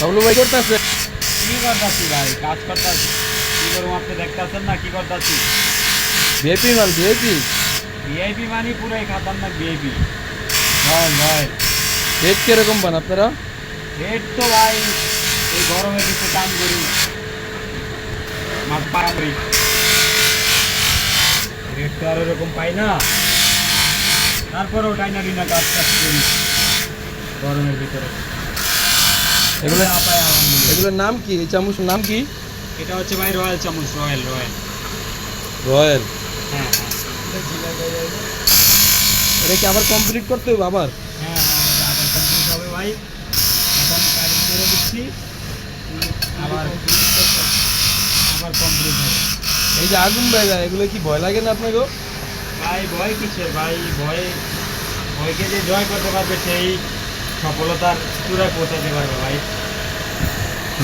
বাবলু ভাই করতেছে কি করতেছি ভাই, কাজ করতেছি। কি করবো আপনি দেখতেছেন না কি করতেছি? ভিআইপি মাল ভিআইপি ভিআইপি মানে পুরাই খাতারনাক ভিআইপি। রয়েল রয়েল রেট কিরকম পান আপনারা? রেট তো ভাই এই গরমের ভিতরে কাম করি, মাছ পাড়ি, রেট তো আর এরকম পাই না। তারপরেও টাইনা ডিনা কাজ কাজ করি গরমের ভিতরে। এগুলো যা পাই আলহামদুলিল্লাহ। এগুলোর নাম কি? এই চামচের নাম কি? এটা হচ্ছে ভাই রয়্যাল চামচ, রয়্যাল রয়্যাল। রয়্যাল। হ্যাঁ এটা কি আবার কমপ্লিট করতে হবে আবার? হ্যাঁ হ্যাঁ, এটা আবার কমপ্লিট হবে ভাই। এখন কাজ করে দিচ্ছি, আবার আবার কমপ্লিট হবে। এই যে আগুন বের হয় এগুলো কি ভয় লাগে না আপনাকে? ভাই ভয় কিসের ভাই, ভয়কে যে জয় করতে পারবে সেই সফলতার চূড়ায় পৌঁছাতে পারবে ভাই।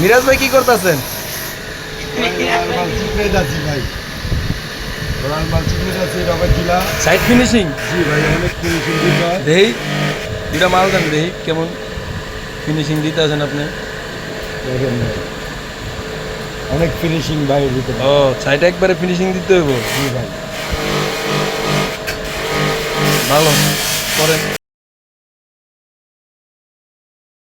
মিরাজ ভাই কি করতেছেন? Side finishing. দেহি দুটা মাল দেন, দেহি কেমন ফিনিশিং দিতে আছেন আপনি? অনেক ফিনিশিং ভাই ভিতরে। ও সাইড একবারে ফিনিশিং দিতে হইব। জি ভাই। ভালো করেন।